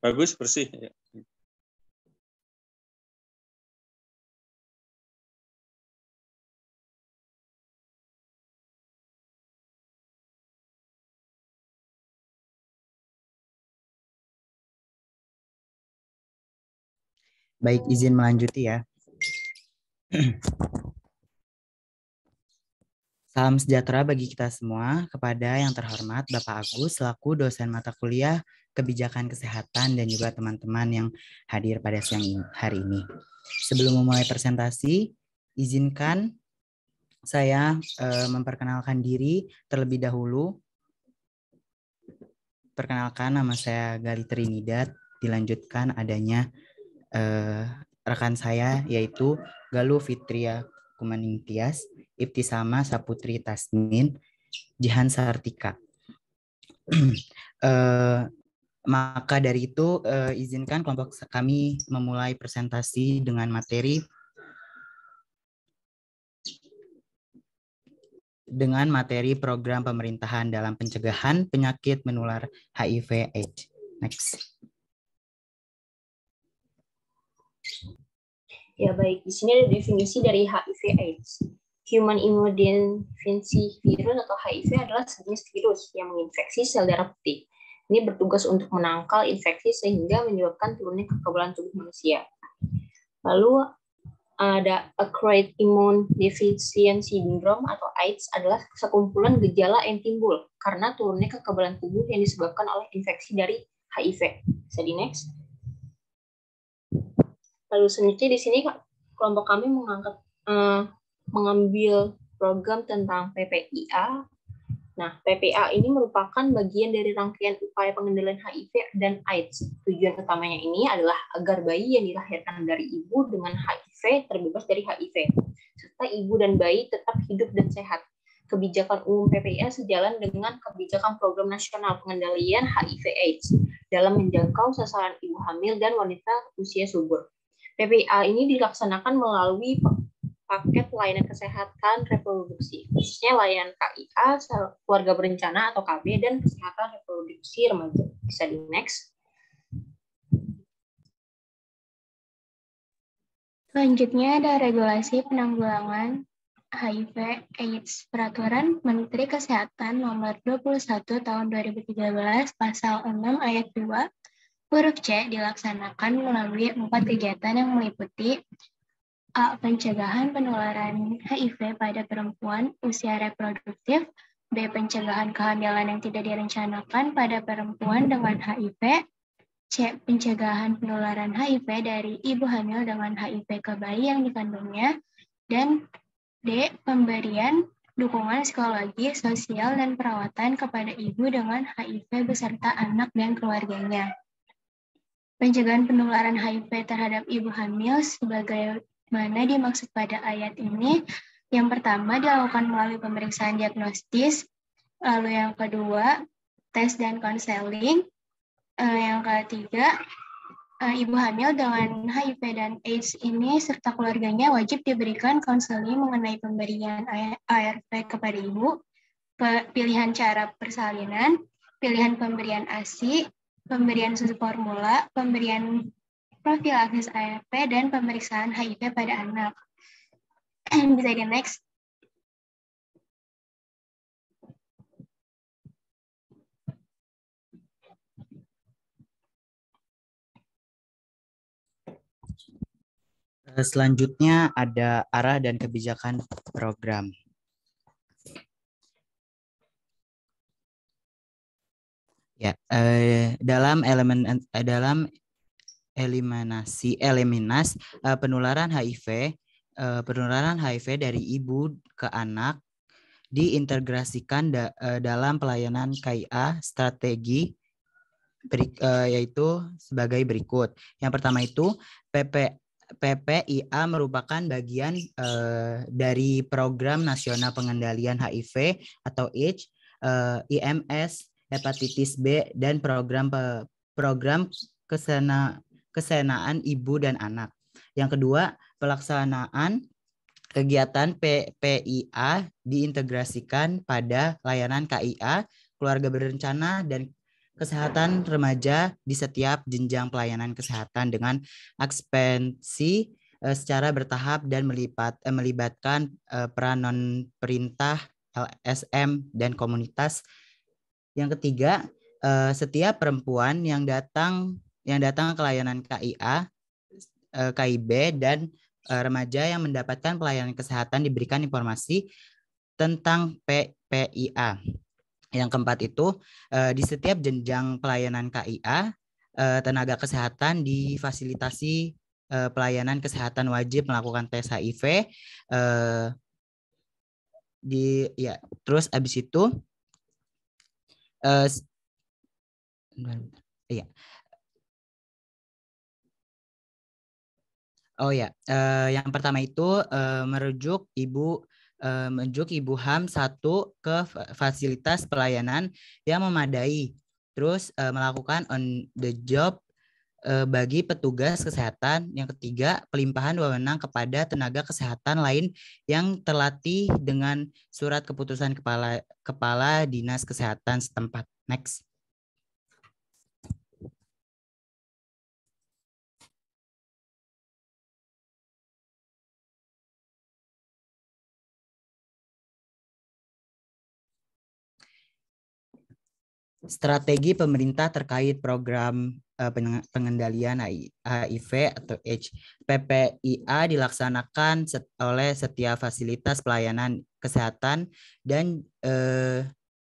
Bagus, bersih. Ya. Baik, izin melanjuti ya. Salam sejahtera bagi kita semua. Kepada yang terhormat Bapak Agus selaku dosen mata kuliah Kebijakan Kesehatan dan juga teman-teman yang hadir pada siang hari ini. Sebelum memulai presentasi, izinkan saya memperkenalkan diri terlebih dahulu. Perkenalkan, nama saya Gali Trinidad. Dilanjutkan adanya rekan saya yaitu Galuh Fitria Kumaningtyas, Ibtisama Saputri Tasmin, Jihan Sartika. Maka dari itu izinkan kelompok kami memulai presentasi dengan materi program pemerintahan dalam pencegahan penyakit menular HIV/AIDS. Next. Ya baik, di sini ada definisi dari HIV/AIDS. Human Immunodeficiency Virus atau HIV adalah sejenis virus yang menginfeksi sel darah putih. Ini bertugas untuk menangkal infeksi sehingga menyebabkan turunnya kekebalan tubuh manusia. Lalu ada Acquired Immune Deficiency Syndrome atau AIDS adalah sekumpulan gejala yang timbul karena turunnya kekebalan tubuh yang disebabkan oleh infeksi dari HIV. Bisa di next. Lalu selanjutnya di sini kelompok kami mengambil program tentang PPIA. Nah, PPA ini merupakan bagian dari rangkaian upaya pengendalian HIV dan AIDS. Tujuan utamanya ini adalah agar bayi yang dilahirkan dari ibu dengan HIV terbebas dari HIV, serta ibu dan bayi tetap hidup dan sehat. Kebijakan umum PPIA sejalan dengan kebijakan Program Nasional Pengendalian HIV/AIDS dalam menjangkau sasaran ibu hamil dan wanita usia subur. PPA ini dilaksanakan melalui paket layanan kesehatan reproduksi, khususnya layanan KIA, keluarga berencana atau KB, dan kesehatan reproduksi remaja. Bisa di next. Selanjutnya ada regulasi penanggulangan HIV/AIDS, Peraturan Menteri Kesehatan Nomor 21 Tahun 2013, Pasal 6 Ayat 2, huruf C dilaksanakan melalui 4 kegiatan yang meliputi A. Pencegahan penularan HIV pada perempuan usia reproduktif. B. Pencegahan kehamilan yang tidak direncanakan pada perempuan dengan HIV. C. Pencegahan penularan HIV dari ibu hamil dengan HIV ke bayi yang dikandungnya. Dan D. Pemberian dukungan psikologi, sosial, dan perawatan kepada ibu dengan HIV beserta anak dan keluarganya. Pencegahan penularan HIV terhadap ibu hamil sebagaimana dimaksud pada ayat ini. Yang pertama dilakukan melalui pemeriksaan diagnostis, lalu yang kedua tes dan konseling, yang ketiga ibu hamil dengan HIV dan AIDS ini serta keluarganya wajib diberikan konseling mengenai pemberian ARV kepada ibu, pilihan cara persalinan, pilihan pemberian ASI, pemberian susu formula, pemberian profilaksis ARV, dan pemeriksaan HIV pada anak. Bisa di next. Selanjutnya ada arah dan kebijakan program. Ya, dalam eliminasi penularan HIV dari ibu ke anak diintegrasikan dalam pelayanan KIA strategi yaitu sebagai berikut. Yang pertama itu PPIA merupakan bagian dari Program Nasional Pengendalian HIV atau AIDS, IMS, hepatitis B, dan program kesenaan ibu dan anak. Yang kedua, pelaksanaan kegiatan PPIA diintegrasikan pada layanan KIA, keluarga berencana, dan kesehatan remaja di setiap jenjang pelayanan kesehatan dengan ekspansi secara bertahap dan melibatkan peran non-perintah, LSM, dan komunitas. Yang ketiga, setiap perempuan yang datang ke layanan KIA, KIB, dan remaja yang mendapatkan pelayanan kesehatan diberikan informasi tentang PPIA. Yang keempat itu, di setiap jenjang pelayanan KIA, tenaga kesehatan difasilitasi pelayanan kesehatan wajib melakukan tes HIV. Terus abis itu, iya. Oh ya, yang pertama itu merujuk Ibu HAM 1 ke fasilitas pelayanan yang memadai. Terus melakukan on the job bagi petugas kesehatan. Yang ketiga, pelimpahan wewenang kepada tenaga kesehatan lain yang terlatih dengan surat keputusan kepala dinas kesehatan setempat. Next. Strategi pemerintah terkait program pengendalian HIV atau AIDS. PPIA dilaksanakan oleh setiap fasilitas pelayanan kesehatan dan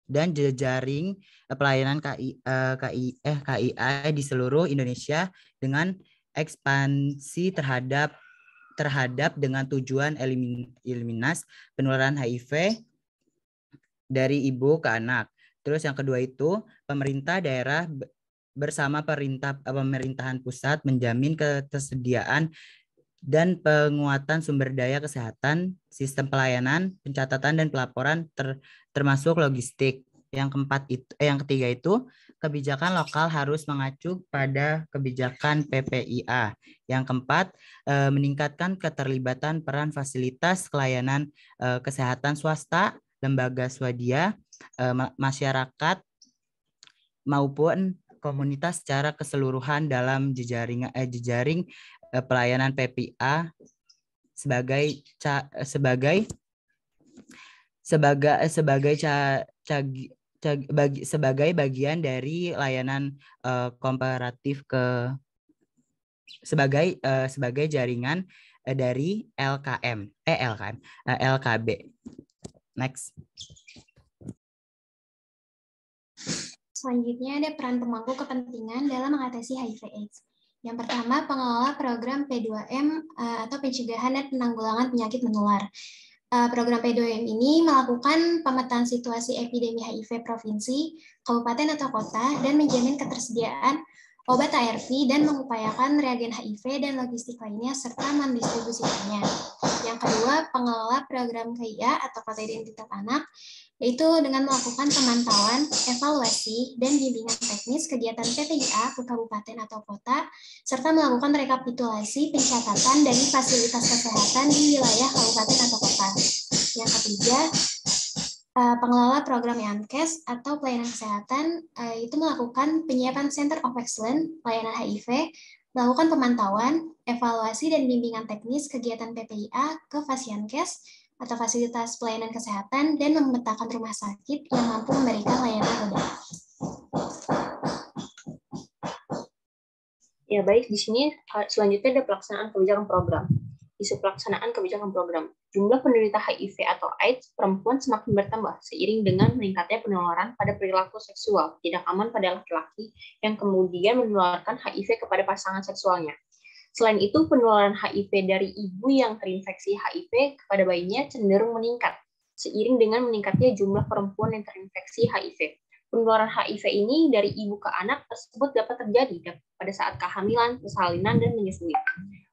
jejaring pelayanan KIA di seluruh Indonesia dengan ekspansi terhadap dengan tujuan eliminasi penularan HIV dari ibu ke anak. Terus yang kedua itu, pemerintah daerah bersama pemerintahan pusat menjamin ketersediaan dan penguatan sumber daya kesehatan, sistem pelayanan, pencatatan dan pelaporan termasuk logistik. Yang ketiga itu, kebijakan lokal harus mengacu pada kebijakan PPIA. Yang keempat, meningkatkan keterlibatan peran fasilitas pelayanan kesehatan swasta, lembaga swadaya, masyarakat maupun komunitas secara keseluruhan dalam jejaring pelayanan PPIA sebagai bagian dari layanan komparatif sebagai jaringan dari LKB. Next. Selanjutnya ada peran pemangku kepentingan dalam mengatasi HIV/AIDS. Yang pertama, pengelola program P2M atau pencegahan dan penanggulangan penyakit menular. Program P2M ini melakukan pemetaan situasi epidemi HIV provinsi, kabupaten atau kota, dan menjamin ketersediaan obat ARV dan mengupayakan reagen HIV dan logistik lainnya serta mendistribusikannya. Yang kedua, pengelola program KIA atau Kota Identitas Anak, yaitu dengan melakukan pemantauan, evaluasi, dan bimbingan teknis kegiatan PPIA ke kabupaten atau kota, serta melakukan rekapitulasi pencatatan dari fasilitas kesehatan di wilayah kabupaten atau kota. Yang ketiga, pengelola program YANKES atau pelayanan kesehatan itu melakukan penyiapan Center of Excellence pelayanan HIV, melakukan pemantauan, evaluasi, dan bimbingan teknis kegiatan PPIA ke Fasyankes atau fasilitas pelayanan kesehatan dan memetakan rumah sakit yang mampu memberikan layanan obat. Ya baik, di sini selanjutnya ada pelaksanaan kebijakan program. Isu pelaksanaan kebijakan program. Jumlah penderita HIV atau AIDS perempuan semakin bertambah seiring dengan meningkatnya penularan pada perilaku seksual tidak aman pada laki-laki yang kemudian menularkan HIV kepada pasangan seksualnya. Selain itu, penularan HIV dari ibu yang terinfeksi HIV kepada bayinya cenderung meningkat seiring dengan meningkatnya jumlah perempuan yang terinfeksi HIV. Penularan HIV ini dari ibu ke anak tersebut dapat terjadi pada saat kehamilan, persalinan, dan menyusui.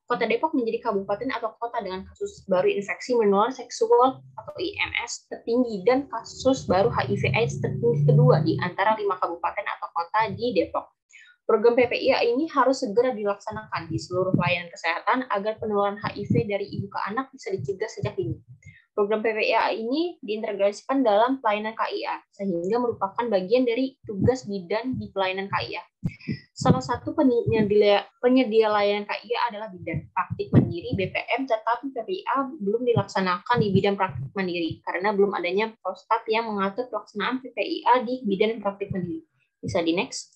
Kota Depok menjadi kabupaten atau kota dengan kasus baru infeksi menular seksual atau IMS tertinggi dan kasus baru HIV/AIDS tertinggi kedua di antara 5 kabupaten atau kota di Depok. Program PPIA ini harus segera dilaksanakan di seluruh layanan kesehatan agar penularan HIV dari ibu ke anak bisa dicegah sejak dini. Program PPIA ini diintegrasikan dalam pelayanan KIA, sehingga merupakan bagian dari tugas bidan di pelayanan KIA. Salah satu penyedia layanan KIA adalah bidan praktik mandiri BPM, tetapi PPIA belum dilaksanakan di bidang praktik mandiri karena belum adanya Prostat yang mengatur pelaksanaan PPIA di bidang praktik mandiri. Bisa di next.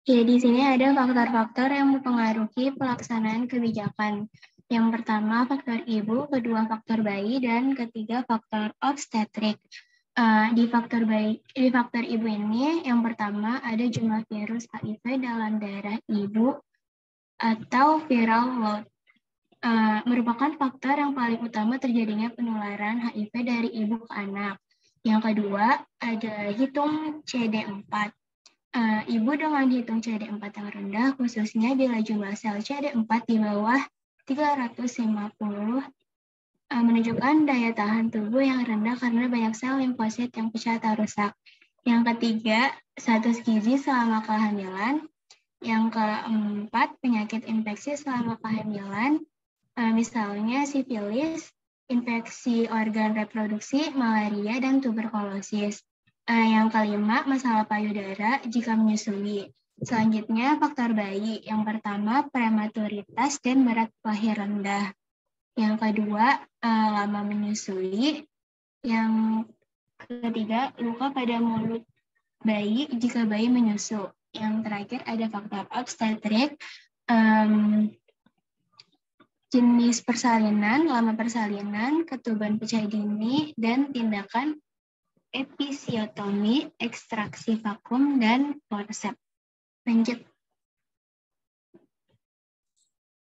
Ya, di sini ada faktor-faktor yang mempengaruhi pelaksanaan kebijakan. Yang pertama faktor ibu, kedua faktor bayi, dan ketiga faktor obstetrik. Di faktor ibu ini, yang pertama ada jumlah virus HIV dalam darah ibu atau viral load. Merupakan faktor yang paling utama terjadinya penularan HIV dari ibu ke anak. Yang kedua ada hitung CD4. Ibu dengan hitung CD4 yang rendah, khususnya bila jumlah sel CD4 di bawah 350, menunjukkan daya tahan tubuh yang rendah karena banyak sel limfosit yang pecah atau rusak. Yang ketiga, status gizi selama kehamilan. Yang keempat, penyakit infeksi selama kehamilan, misalnya sifilis, infeksi organ reproduksi, malaria, dan tuberkulosis. Yang kelima, masalah payudara jika menyusui. Selanjutnya, faktor bayi. Yang pertama, prematuritas dan berat lahir rendah. Yang kedua, lama menyusui. Yang ketiga, luka pada mulut bayi jika bayi menyusu. Yang terakhir, ada faktor obstetrik, jenis persalinan, lama persalinan, ketuban pecah dini, dan tindakan episiotomi, ekstraksi vakum, dan forceps. Lanjut.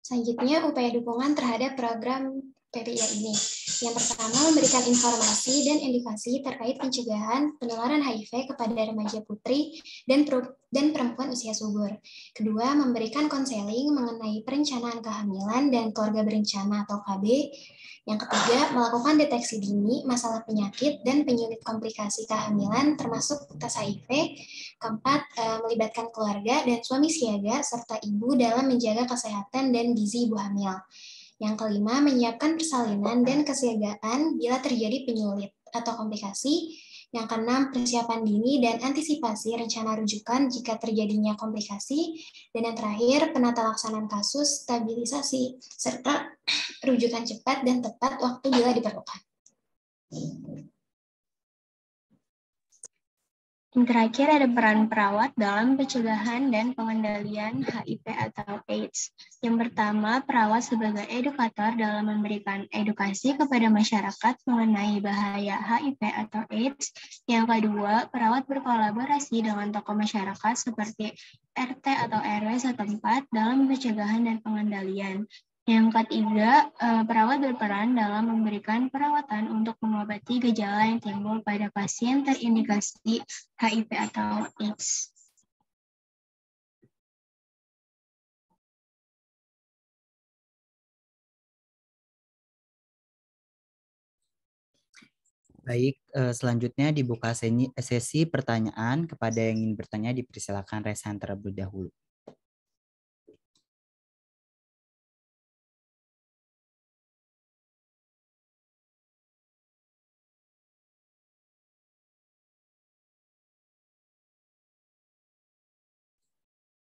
Selanjutnya, upaya dukungan terhadap program PPIA ini. Yang pertama, memberikan informasi dan edukasi terkait pencegahan penularan HIV kepada remaja putri dan perempuan usia subur. Kedua, memberikan konseling mengenai perencanaan kehamilan dan keluarga berencana atau KB. Yang ketiga, melakukan deteksi dini masalah penyakit dan penyulit komplikasi kehamilan termasuk tes HIV. Keempat, melibatkan keluarga dan suami siaga serta ibu dalam menjaga kesehatan dan gizi ibu hamil. Yang kelima, menyiapkan persalinan dan kesiagaan bila terjadi penyulit atau komplikasi. Yang keenam, persiapan dini dan antisipasi rencana rujukan jika terjadinya komplikasi. Dan yang terakhir, penata laksanaan kasus, stabilisasi, serta rujukan cepat dan tepat waktu bila diperlukan. Yang terakhir ada peran perawat dalam pencegahan dan pengendalian HIV atau AIDS. Yang pertama, perawat sebagai edukator dalam memberikan edukasi kepada masyarakat mengenai bahaya HIV atau AIDS. Yang kedua, perawat berkolaborasi dengan tokoh masyarakat seperti RT atau RW setempat dalam pencegahan dan pengendalian. Yang ketiga, perawat berperan dalam memberikan perawatan untuk mengobati gejala yang timbul pada pasien terindikasi HIV atau AIDS. Baik, selanjutnya dibuka sesi pertanyaan. Kepada yang ingin bertanya dipersilakan raise hand terlebih dahulu.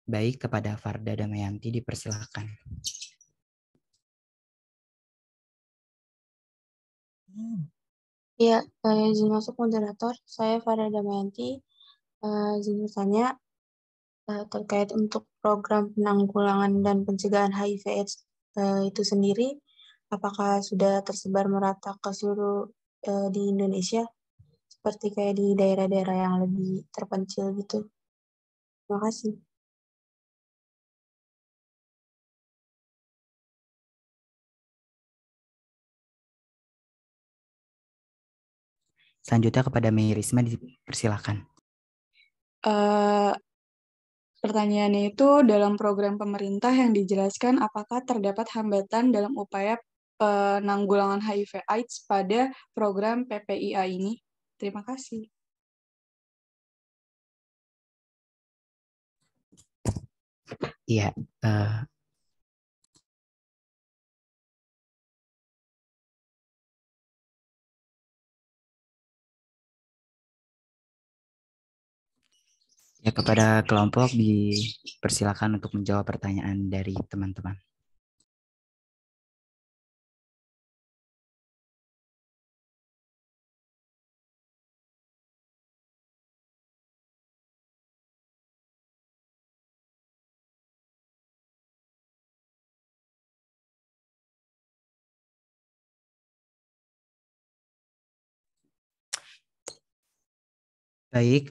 Baik, kepada Farda Damayanti dipersilakan. Ya, izin masuk moderator. Saya Farda Damayanti. Izin bertanya terkait untuk program penanggulangan dan pencegahan HIV/AIDS itu sendiri, apakah sudah tersebar merata ke seluruh di Indonesia, seperti kayak di daerah-daerah yang lebih terpencil gitu? Terima kasih. Selanjutnya kepada Mei Risma dipersilakan. Pertanyaannya itu dalam program pemerintah yang dijelaskan apakah terdapat hambatan dalam upaya penanggulangan HIV/AIDS pada program PPIA ini? Terima kasih. Iya, Ya, kepada kelompok dipersilakan untuk menjawab pertanyaan dari teman-teman. Baik,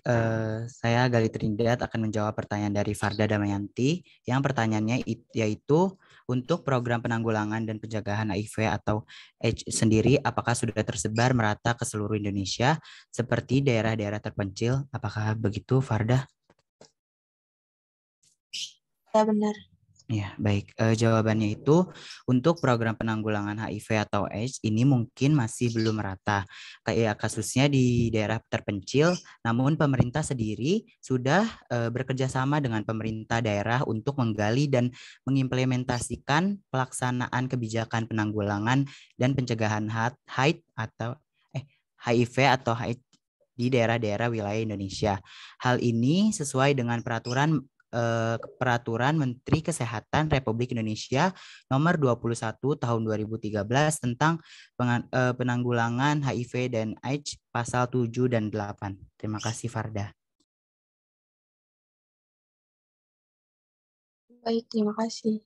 saya Gali Trinidad akan menjawab pertanyaan dari Farda Damayanti. Yang pertanyaannya yaitu untuk program penanggulangan dan pencegahan HIV atau AIDS sendiri, apakah sudah tersebar merata ke seluruh Indonesia seperti daerah-daerah terpencil? Apakah begitu, Farda? Ya, benar. Ya, baik. Jawabannya itu untuk program penanggulangan HIV atau AIDS ini mungkin masih belum merata. Kayak kasusnya di daerah terpencil, namun pemerintah sendiri sudah bekerja sama dengan pemerintah daerah untuk menggali dan mengimplementasikan pelaksanaan kebijakan penanggulangan dan pencegahan HIV atau HIV atau AIDS di daerah-daerah wilayah Indonesia. Hal ini sesuai dengan peraturan Menteri Kesehatan Republik Indonesia nomor 21 tahun 2013 tentang penanggulangan HIV dan AIDS pasal 7 dan 8. Terima kasih, Farda. Baik, terima kasih.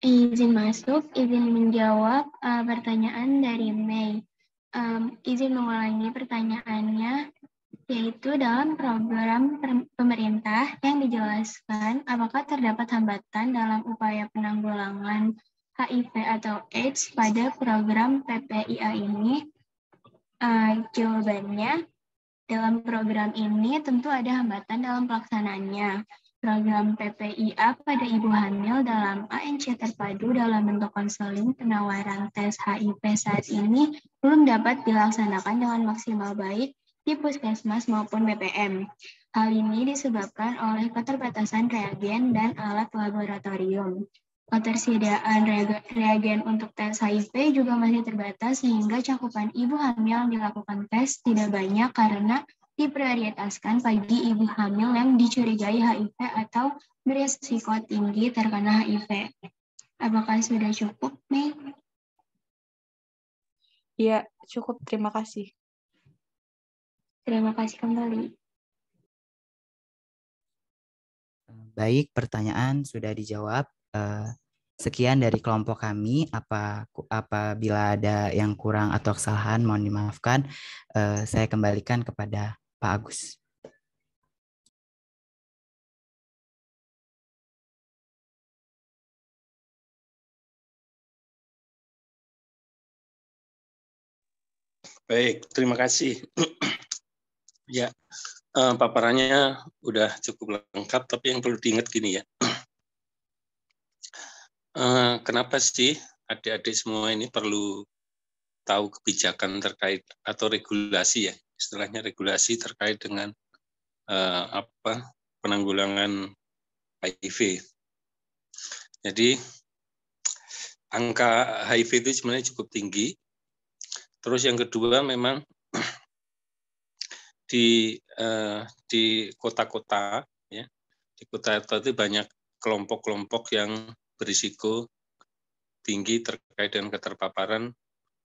Izin masuk, izin menjawab pertanyaan dari Mei. Izin mengulangi pertanyaannya, yaitu dalam program pemerintah yang dijelaskan apakah terdapat hambatan dalam upaya penanggulangan HIV atau AIDS pada program PPIA ini? Jawabannya, dalam program ini tentu ada hambatan dalam pelaksanaannya. Program PPIA pada ibu hamil dalam ANC terpadu dalam bentuk konseling penawaran tes HIV saat ini belum dapat dilaksanakan dengan maksimal baik di puskesmas maupun BPM. Hal ini disebabkan oleh keterbatasan reagen dan alat laboratorium. Ketersediaan reagen untuk tes HIV juga masih terbatas sehingga cakupan ibu hamil yang dilakukan tes tidak banyak karena diprioritaskan bagi ibu hamil yang dicurigai HIV atau beresiko tinggi terkena HIV. Apakah sudah cukup, Mei? Iya, cukup. Terima kasih. Terima kasih kembali. Baik, pertanyaan sudah dijawab. Sekian dari kelompok kami. Apabila ada yang kurang atau kesalahan, mohon dimaafkan. Saya kembalikan kepada Pak Agus. Baik, terima kasih. Ya, paparannya udah cukup lengkap, tapi yang perlu diingat gini ya. Kenapa sih adik-adik semua ini perlu tahu kebijakan terkait atau regulasi ya, istilahnya regulasi terkait dengan penanggulangan HIV. Jadi angka HIV itu sebenarnya cukup tinggi. Terus yang kedua memang di kota-kota ya, di kota-kota itu banyak kelompok-kelompok yang berisiko tinggi terkait dengan keterpaparan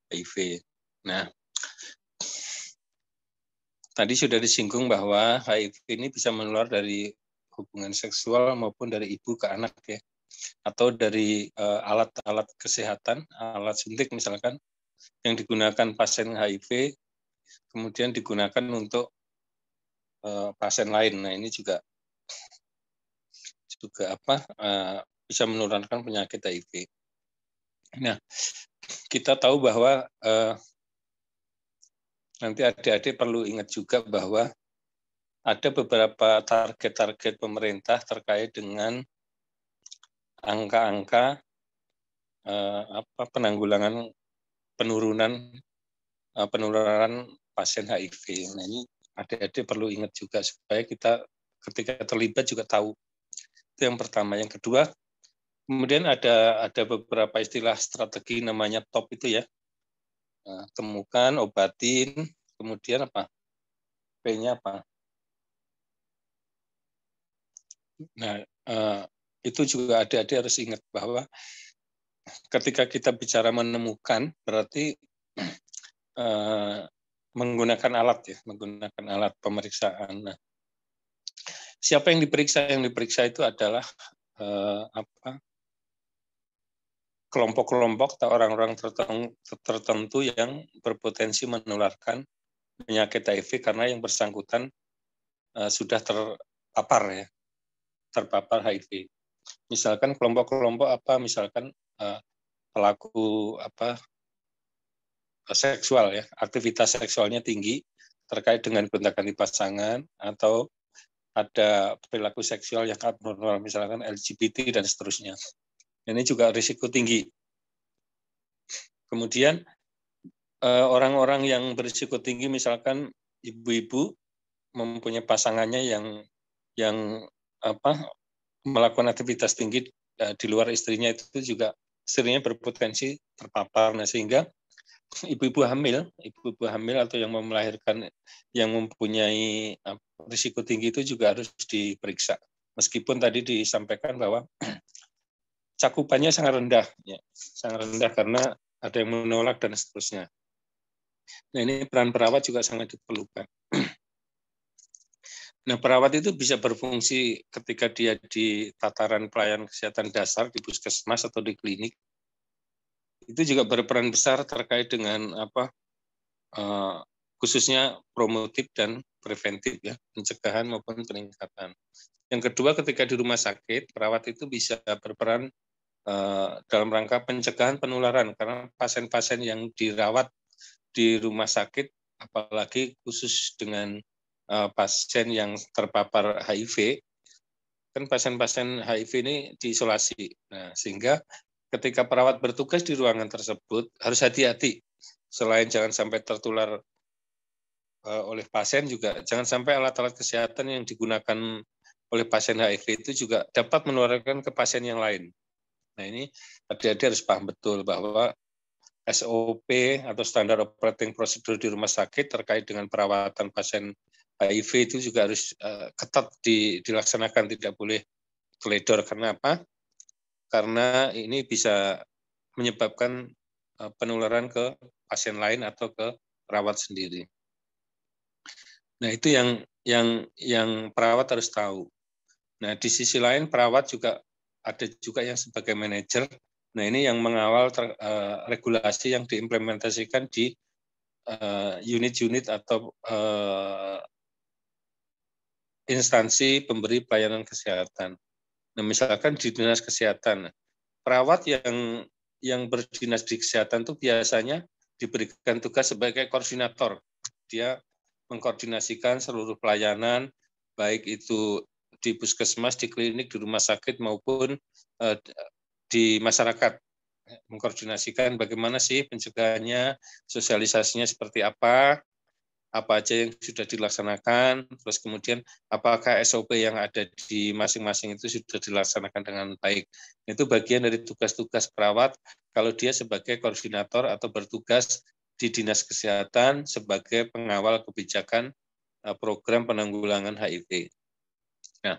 HIV. Nah, tadi sudah disinggung bahwa HIV ini bisa menular dari hubungan seksual maupun dari ibu ke anak ya, atau dari alat-alat kesehatan, alat suntik misalkan yang digunakan pasien HIV kemudian digunakan untuk pasien lain. Nah, ini juga bisa menularkan penyakit HIV. Nah, kita tahu bahwa nanti adik-adik perlu ingat juga bahwa ada beberapa target-target pemerintah terkait dengan angka-angka penanggulangan penularan pasien HIV. Nah, ini adik-adik perlu ingat juga supaya kita ketika terlibat juga tahu. Itu yang pertama. Yang kedua, kemudian ada beberapa istilah strategi namanya TOP itu ya. Temukan, obatin, kemudian P-nya apa? Nah, itu juga adik-adik harus ingat bahwa ketika kita bicara menemukan, berarti menggunakan alat pemeriksaan. Nah, siapa yang diperiksa? Yang diperiksa itu adalah kelompok-kelompok atau orang-orang tertentu yang berpotensi menularkan penyakit HIV karena yang bersangkutan sudah terpapar HIV. Misalkan kelompok-kelompok apa? Misalkan pelaku seksual ya, aktivitas seksualnya tinggi terkait dengan gonta-ganti pasangan, atau ada perilaku seksual yang abnormal, misalkan LGBT dan seterusnya. Ini juga risiko tinggi. Kemudian orang-orang yang berisiko tinggi, misalkan ibu-ibu mempunyai pasangannya yang melakukan aktivitas tinggi di luar istrinya, itu juga istrinya berpotensi terpapar. Nah, sehingga ibu-ibu hamil atau yang mau melahirkan yang mempunyai risiko tinggi itu juga harus diperiksa. Meskipun tadi disampaikan bahwa cakupannya sangat rendah, ya, sangat rendah karena ada yang menolak dan seterusnya. Nah, ini peran perawat juga sangat diperlukan. Nah, perawat itu bisa berfungsi ketika dia di tataran pelayanan kesehatan dasar di puskesmas atau di klinik. Itu juga berperan besar terkait dengan khususnya promotif dan preventif, ya, pencegahan maupun peningkatan. Yang kedua, ketika di rumah sakit, perawat itu bisa berperan dalam rangka pencegahan penularan, karena pasien-pasien yang dirawat di rumah sakit, apalagi khusus dengan pasien yang terpapar HIV, kan pasien-pasien HIV ini diisolasi. Nah, sehingga ketika perawat bertugas di ruangan tersebut harus hati-hati. Selain jangan sampai tertular oleh pasien, juga jangan sampai alat-alat kesehatan yang digunakan oleh pasien HIV itu juga dapat menularkan ke pasien yang lain. Nah, ini adik-adik harus paham betul bahwa SOP atau standar operating procedure di rumah sakit terkait dengan perawatan pasien HIV itu juga harus ketat dilaksanakan, tidak boleh teledor. Karena apa? Karena ini bisa menyebabkan penularan ke pasien lain atau ke perawat sendiri. Nah, itu yang perawat harus tahu. Nah, di sisi lain perawat juga ada juga yang sebagai manajer. Nah, ini yang mengawal regulasi yang diimplementasikan di unit-unit atau instansi pemberi pelayanan kesehatan. Nah, misalkan di dinas kesehatan, perawat yang berdinas di kesehatan itu biasanya diberikan tugas sebagai koordinator. Dia mengkoordinasikan seluruh pelayanan, baik itu di puskesmas, di klinik, di rumah sakit, maupun di masyarakat. Mengkoordinasikan bagaimana sih pencegahannya, sosialisasinya seperti apa aja yang sudah dilaksanakan, terus kemudian apakah SOP yang ada di masing-masing itu sudah dilaksanakan dengan baik. Itu bagian dari tugas-tugas perawat kalau dia sebagai koordinator atau bertugas di dinas kesehatan sebagai pengawal kebijakan program penanggulangan HIV. Nah,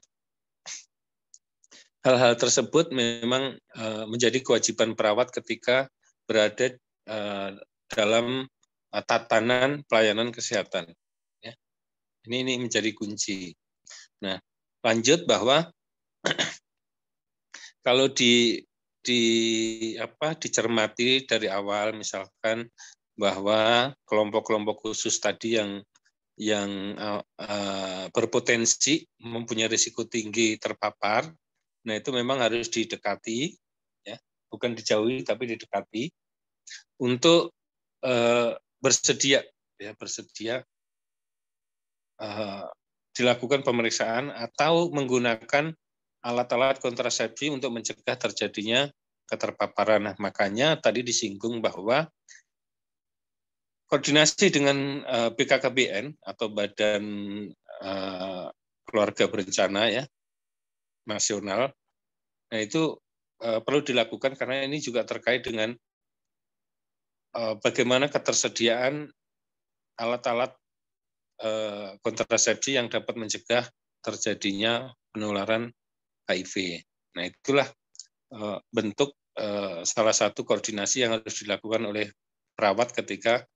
hal-hal tersebut memang menjadi kewajiban perawat ketika berada dalam tatanan pelayanan kesehatan. Ya. Ini menjadi kunci. Nah, lanjut bahwa kalau dicermati dari awal, misalkan bahwa kelompok-kelompok khusus tadi yang berpotensi mempunyai risiko tinggi terpapar, nah itu memang harus didekati, ya, bukan dijauhi tapi didekati untuk bersedia dilakukan pemeriksaan atau menggunakan alat-alat kontrasepsi untuk mencegah terjadinya keterpaparan. Nah, makanya tadi disinggung bahwa koordinasi dengan BKKBN atau Badan Keluarga Berencana, ya, nasional, nah itu perlu dilakukan karena ini juga terkait dengan bagaimana ketersediaan alat-alat kontrasepsi yang dapat mencegah terjadinya penularan HIV. Nah, itulah bentuk salah satu koordinasi yang harus dilakukan oleh perawat ketika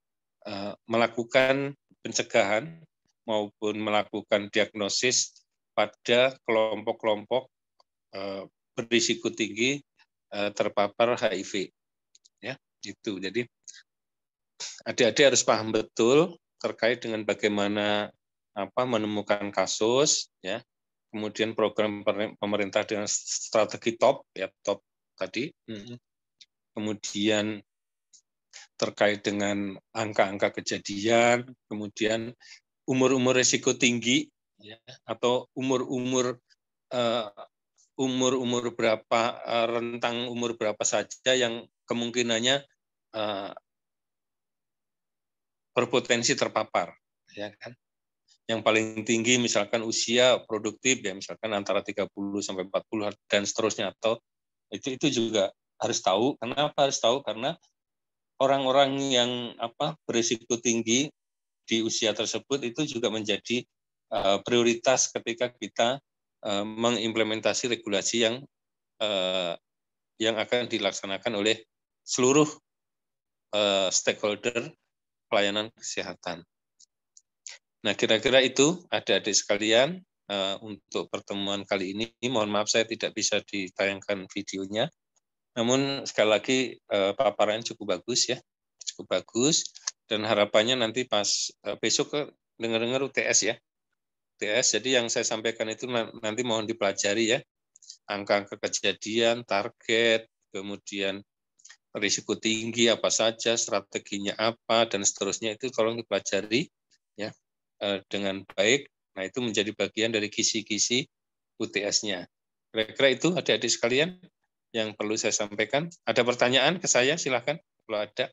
melakukan pencegahan maupun melakukan diagnosis pada kelompok-kelompok berisiko tinggi terpapar HIV. Ya, itu. Jadi adik-adik harus paham betul terkait dengan bagaimana menemukan kasus, ya. Kemudian program pemerintah dengan strategi top, ya, top tadi. Kemudian terkait dengan angka-angka kejadian, kemudian umur-umur risiko tinggi, ya, atau umur-umur berapa, rentang umur berapa saja yang kemungkinannya berpotensi terpapar, ya kan? Yang paling tinggi misalkan usia produktif, ya misalkan antara 30 sampai 40 dan seterusnya, atau itu juga harus tahu. Kenapa harus tahu? Karena orang-orang yang berisiko tinggi di usia tersebut itu juga menjadi prioritas ketika kita mengimplementasi regulasi yang akan dilaksanakan oleh seluruh stakeholder pelayanan kesehatan. Nah, kira-kira itu adik-adik sekalian untuk pertemuan kali ini. Mohon maaf saya tidak bisa ditayangkan videonya. Namun sekali lagi paparannya cukup bagus, ya. Cukup bagus, dan harapannya nanti pas besok dengar-dengar UTS, ya. UTS, jadi yang saya sampaikan itu nanti mohon dipelajari, ya. Angka-angka kejadian, target, kemudian risiko tinggi apa saja, strateginya apa, dan seterusnya itu tolong dipelajari, ya, dengan baik. Nah, itu menjadi bagian dari kisi-kisi UTS-nya. Kira-kira itu adik-adik sekalian yang perlu saya sampaikan. Ada pertanyaan ke saya? Silakan kalau ada.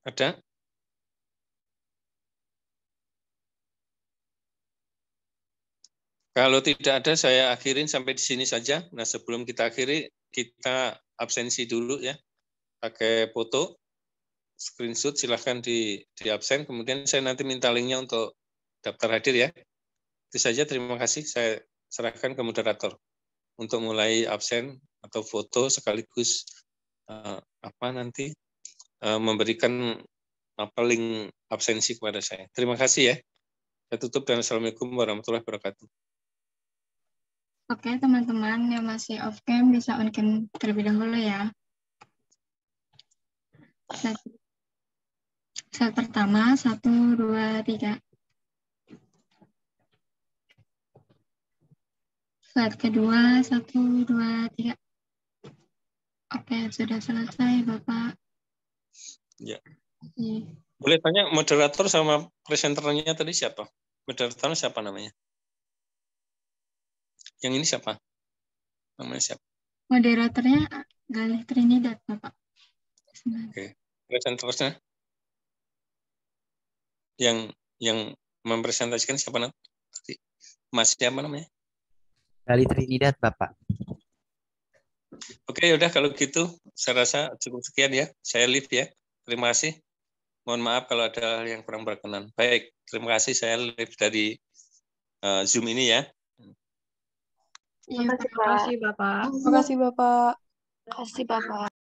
Ada? Kalau tidak ada, saya akhirin sampai di sini saja. Nah, sebelum kita akhiri, kita absensi dulu, ya. Pakai foto, screenshot, silahkan di absen. Kemudian saya nanti minta linknya untuk daftar hadir, ya. Itu saja, terima kasih. Saya serahkan ke moderator untuk mulai absen atau foto sekaligus nanti memberikan link absensi kepada saya. Terima kasih, ya. Saya tutup dan Assalamualaikum warahmatullahi wabarakatuh. Oke, teman-teman yang masih off cam bisa on cam terlebih dahulu, ya. Slide pertama, 1, 2, 3. Slide kedua, 1, 2, 3. Oke, sudah selesai, Bapak. Ya. Boleh tanya moderator sama presenternya tadi siapa? Moderatornya siapa namanya? Yang ini siapa? Namanya siapa? Moderatornya Galih Trinidad, Bapak. Oke. Presenternya? Yang mempresentasikan siapa nanti? Mas siapa namanya? Galih Trinidad, Bapak. Oke, udah kalau gitu saya rasa cukup sekian, ya. Saya leave, ya. Terima kasih. Mohon maaf kalau ada hal yang kurang berkenan. Baik, terima kasih, saya leave dari Zoom ini, ya. Terima kasih, Pak. Terima kasih, Bapak. Terima kasih, Bapak.